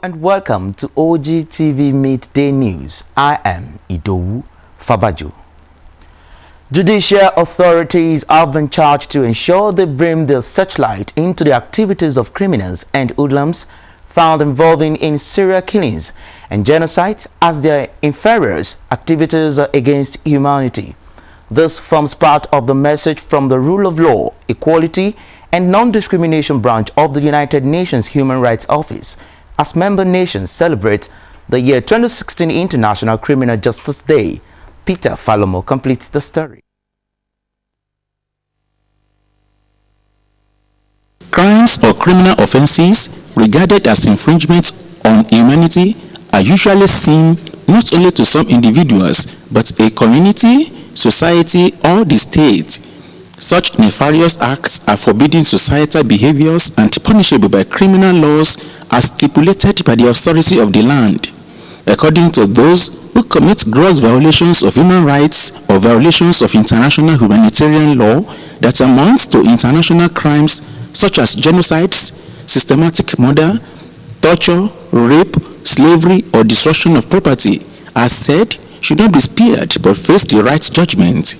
and welcome to OGTV Midday News. I am Idowu Fabajo. Judicial authorities have been charged to ensure they bring their searchlight into the activities of criminals and hoodlums found involving in serial killings and genocide as their inferiors activities against humanity. This forms part of the message from the Rule of Law, Equality and Non-Discrimination Branch of the United Nations Human Rights Office as member nations celebrate the year 2016 International Criminal Justice Day. Peter Falomo completes the story. Crimes or criminal offences regarded as infringements on humanity are usually seen not only to some individuals but a community, society or the state. Such nefarious acts are forbidden societal behaviors and punishable by criminal laws as stipulated by the authority of the land. According to those who commit gross violations of human rights or violations of international humanitarian law that amounts to international crimes such as genocides, systematic murder, torture, rape, slavery, or destruction of property, as said, should not be spared but face the right judgment.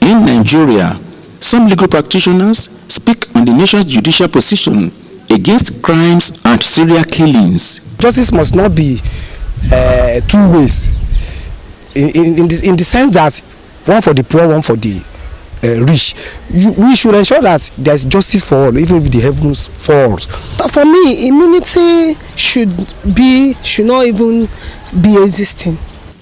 In Nigeria, some legal practitioners speak on the nation's judicial position against crimes and serial killings. Justice must not be two ways, in the sense that one for the poor, one for the rich. We should ensure that there's justice for all, even if the heavens falls. But for me, immunity should not even be existing.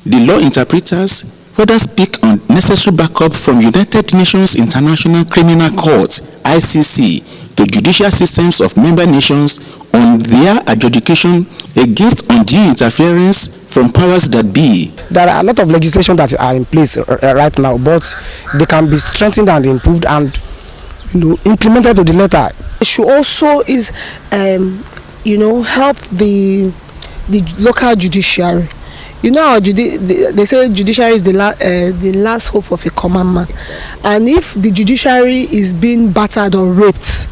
The law interpreters further speak on necessary backup from United Nations International Criminal Court (ICC) to judicial systems of member nations on their adjudication against undue interference from powers that be. There are a lot of legislation that are in place right now, but they can be strengthened and improved and implemented to the letter. It should also help the local judiciary. They say judiciary is the last hope of a common man, and if the judiciary is being battered or raped,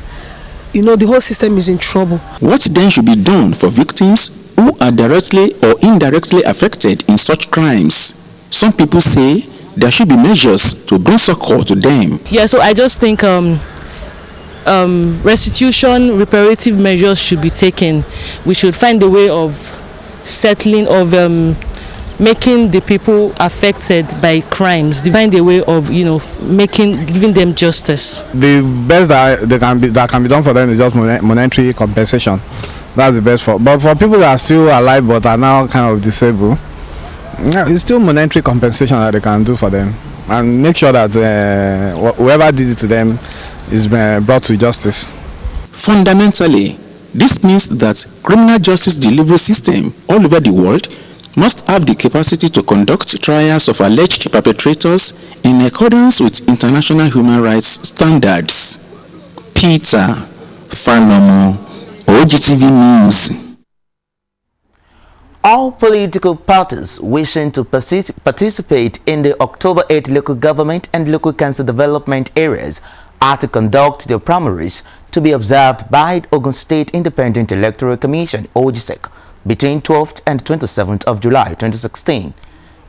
the whole system is in trouble. What then should be done for victims who are directly or indirectly affected in such crimes? Some people say there should be measures to bring succor to them. Yeah, so I just think restitution, reparative measures should be taken. We should find a way of settling, making the people affected by crimes, find a way of giving them justice. The best that can be done for them is just monetary compensation. That's the best but for people that are still alive but are now kind of disabled, it's still monetary compensation that they can do for them, and make sure that whoever did it to them is brought to justice. Fundamentally, this means that criminal justice delivery system all over the world must have the capacity to conduct trials of alleged perpetrators in accordance with international human rights standards. Peter Falomo, OGTV News. All political parties wishing to participate in the October 8 local government and local council development areas are to conduct their primaries to be observed by Ogun State Independent Electoral Commission, OGSEC, between 12th and 27th of July 2016.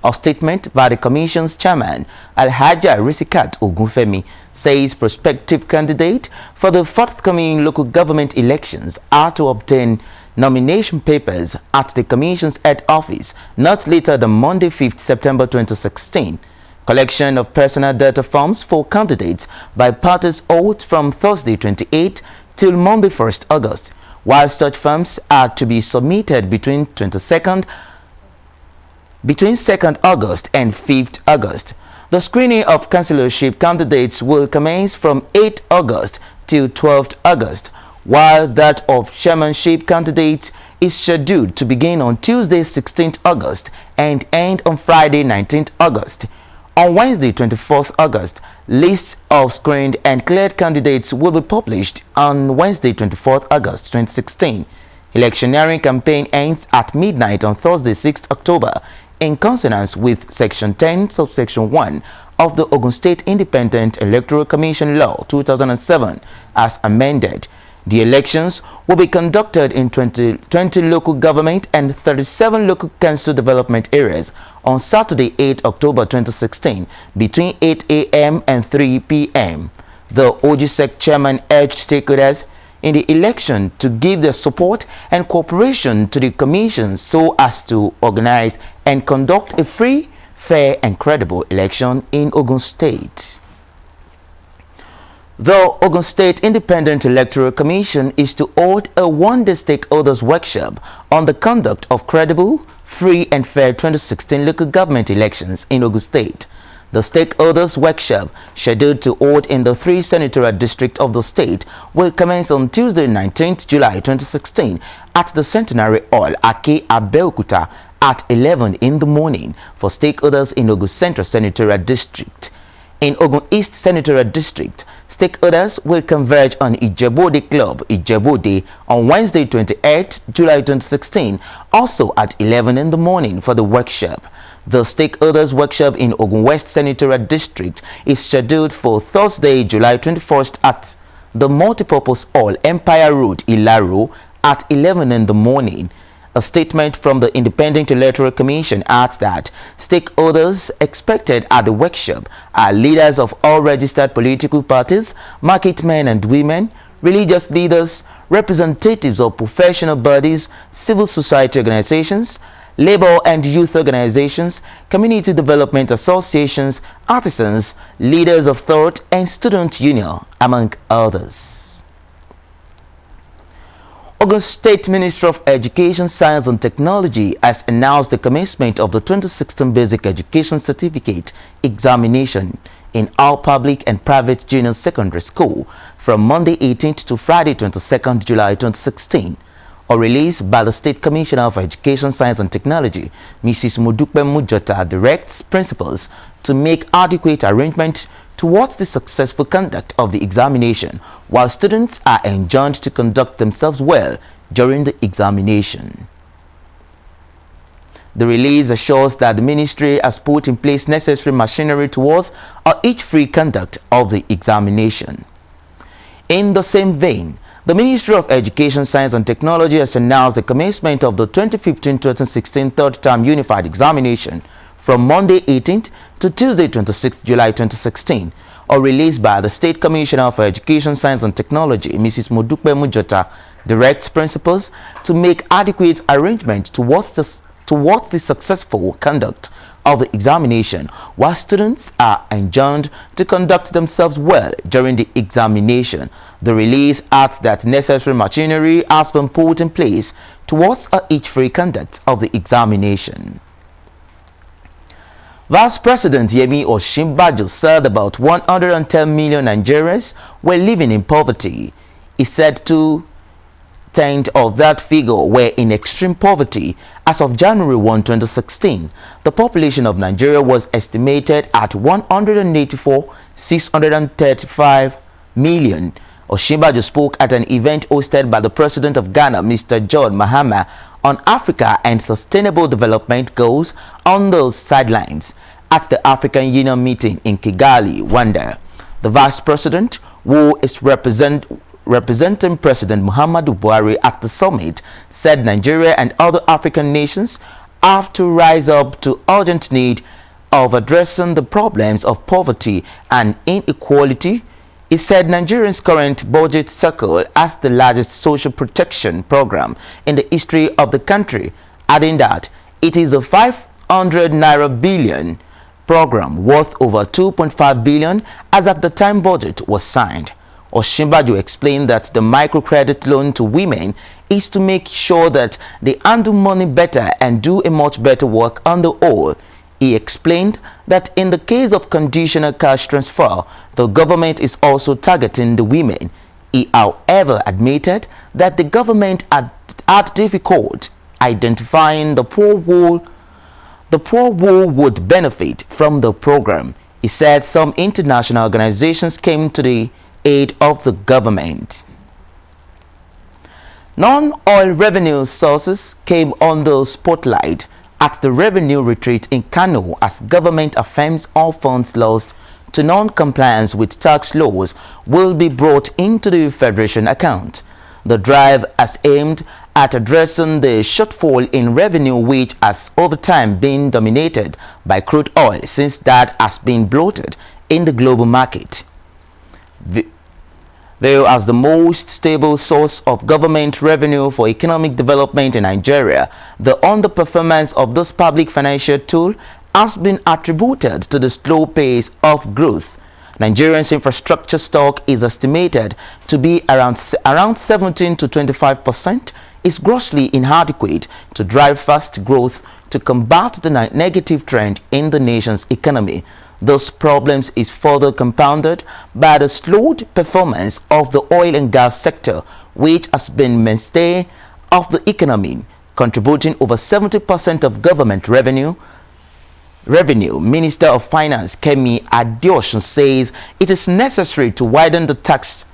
A statement by the Commission's chairman, Alhaja Risikat Ogunfemi, says prospective candidates for the forthcoming local government elections are to obtain nomination papers at the Commission's head office not later than Monday 5th September 2016. Collection of personal data forms for candidates by parties hold from Thursday 28th till Monday 1st August. While such forms are to be submitted between 2nd August and 5th August. The screening of councillorship candidates will commence from 8th August till 12th August, while that of chairmanship candidates is scheduled to begin on Tuesday 16th August and end on Friday 19th August. On Wednesday 24th August, lists of screened and cleared candidates will be published on Wednesday 24th August 2016. Electioneering campaign ends at midnight on Thursday 6th October in consonance with Section 10, Subsection 1 of the Ogun State Independent Electoral Commission Law 2007 as amended. The elections will be conducted in 20 local government and 37 local council development areas on Saturday, 8 October 2016, between 8 a.m. and 3 p.m. The OGSEC chairman urged stakeholders in the election to give their support and cooperation to the commission so as to organize and conduct a free, fair and credible election in Ogun State. The Ogun State Independent Electoral Commission is to hold a one-day stakeholders workshop on the conduct of credible, free and fair 2016 local government elections in Ogun State. The stakeholders workshop, scheduled to hold in the 3 senatorial districts of the state, will commence on Tuesday, 19th July 2016 at the Centenary Hall, Abeokuta, at 11 in the morning for stakeholders in Ogun Central Senatorial District. In Ogun East Senatorial District, stakeholders will converge on Ijebu Club, Ijebu on Wednesday, 28th July 2016, also at 11 in the morning for the workshop. The stakeholders workshop in Ogun West Senatorial District is scheduled for Thursday, July 21st at the Multipurpose Hall, Empire Road, Ilaro, at 11 in the morning. A statement from the Independent Electoral Commission adds that stakeholders expected at the workshop are leaders of all registered political parties, market men and women, religious leaders, representatives of professional bodies, civil society organizations, labor and youth organizations, community development associations, artisans, leaders of thought and student union, among others. Ogun State Ministry of Education, Science and Technology has announced the commencement of the 2016 Basic Education Certificate examination in all public and private junior secondary school from Monday 18th to Friday 22nd July 2016. A release by the State Commissioner of Education, Science and Technology, Mrs. Modupe Mujota, directs principals to make adequate arrangements towards the successful conduct of the examination, while students are enjoined to conduct themselves well during the examination. The release assures that the ministry has put in place necessary machinery towards each free conduct of the examination. In the same vein, the Ministry of Education, Science and Technology has announced the commencement of the 2015-2016 third-term unified examination from Monday 18th to Tuesday 26th July 2016, or released by the State Commissioner for Education, Science and Technology, Mrs. Modupe Mujota, directs principals to make adequate arrangements towards the successful conduct of the examination, while students are enjoined to conduct themselves well during the examination. The release adds that necessary machinery has been put in place towards each free conduct of the examination. Vice President Yemi Osinbajo said about 110 million Nigerians were living in poverty. He said 2/10 of that figure were in extreme poverty. As of January 1, 2016, the population of Nigeria was estimated at 184,635 million. Osinbajo spoke at an event hosted by the President of Ghana, Mr. John Mahama, on Africa and sustainable development goals on those sidelines at the African Union meeting in Kigali, Rwanda. The Vice President, who is representing President Muhammadu Buhari at the summit, said Nigeria and other African nations have to rise up to urgent need of addressing the problems of poverty and inequality. He said Nigeria's current budget cycle has the largest social protection program in the history of the country, adding that it is a 500 billion program worth over 2.5 billion as at the time budget was signed. Osinbajo explained that the microcredit loan to women is to make sure that they handle money better and do a much better work on the whole. He explained that in the case of conditional cash transfer, the government is also targeting the women. He, however, admitted that the government had difficulty identifying the poor who would benefit from the program. He said some international organizations came to the aid of the government. Non-oil revenue sources came under spotlight at the revenue retreat in Kano as government affirms all funds lost to non-compliance with tax laws will be brought into the Federation account. The drive is aimed at addressing the shortfall in revenue, which has over time been dominated by crude oil, since that has been bloated in the global market. Though as the most stable source of government revenue for economic development in Nigeria, the underperformance of this public financial tool has been attributed to the slow pace of growth. Nigeria's infrastructure stock is estimated to be around 17 to 25%, is grossly inadequate to drive fast growth to combat the negative trend in the nation's economy. Those problems is further compounded by the slowed performance of the oil and gas sector, which has been mainstay of the economy, contributing over 70% of government revenue. Minister of Finance Kemi Adeosun says it is necessary to widen the tax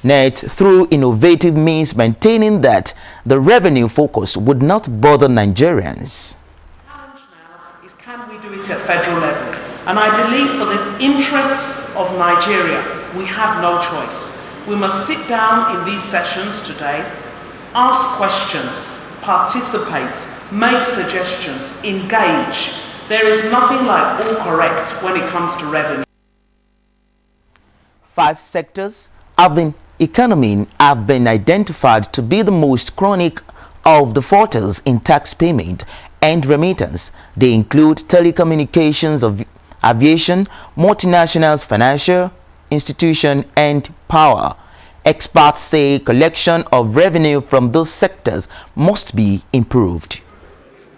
net through innovative means, maintaining that the revenue focus would not bother Nigerians. The challenge now is, can we do it at federal level? And I believe for the interests of Nigeria, we have no choice. We must sit down in these sessions today, ask questions, participate, make suggestions, engage. There is nothing like all correct when it comes to revenue. 5 sectors of the economy have been identified to be the most chronic of the falters in tax payment and remittance. They include telecommunications, aviation, multinationals, financial institution, and power. Experts say collection of revenue from those sectors must be improved.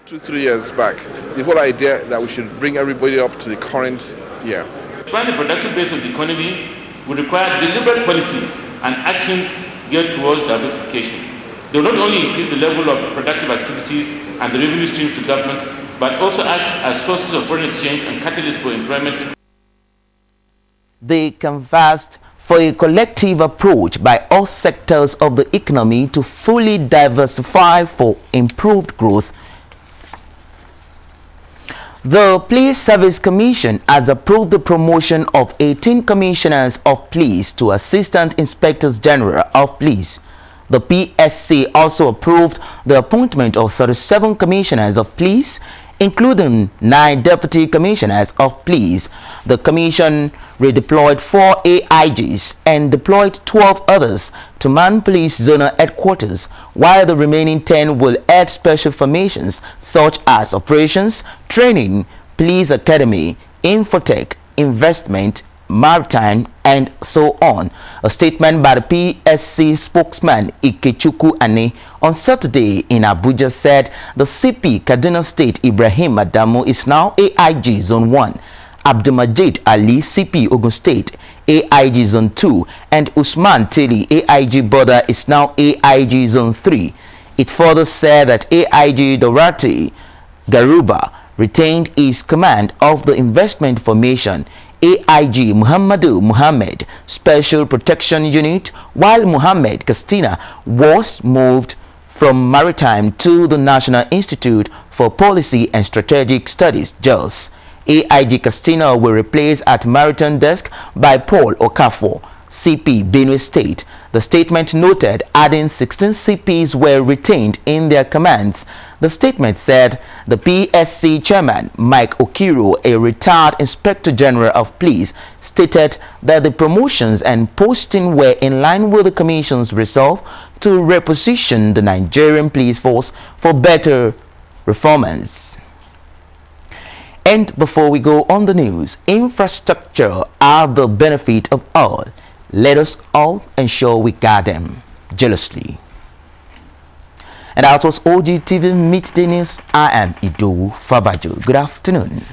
2-3 years back, the whole idea that we should bring everybody up to the current year. Expand the productive base of the economy would require deliberate policies and actions geared towards diversification. They will not only increase the level of productive activities and the revenue streams to government, but also act as sources of foreign exchange and catalysts for employment. They canvassed for a collective approach by all sectors of the economy to fully diversify for improved growth. The Police Service Commission has approved the promotion of 18 commissioners of police to Assistant Inspectors General of Police. The PSC also approved the appointment of 37 commissioners of police, including 9 deputy commissioners of police. The commission redeployed 4 AIGs and deployed 12 others to man police zonal headquarters, while the remaining 10 will add special formations such as operations, training, police academy, infotech, investment, maritime, and so on. A statement by the PSC spokesman Ikechukwu Ane on Saturday in Abuja said the CP Kaduna State Ibrahim Adamu is now AIG Zone 1, Abdulmajid Ali CP Ogun State AIG Zone 2, and Usman Teli AIG Border is now AIG Zone 3. It further said that AIG Dorati Garuba retained his command of the investment formation, AIG Muhammadu Muhammad Special Protection Unit, while Muhammad Castina was moved from Maritime to the National Institute for Policy and Strategic Studies, JOS. AIG Castina will replace at Maritime Desk by Paul Okafor, CP Benue State. The statement noted adding 16 CPs were retained in their commands. The statement said the PSC chairman, Mike Okiro, a retired Inspector General of Police, stated that the promotions and posting were in line with the Commission's resolve to reposition the Nigerian police force for better performance. And before we go on the news, infrastructure are the benefit of all. Let us all ensure we guard them jealously. And that was OGTV Midday News. I am Idowu Fabajo. Good afternoon.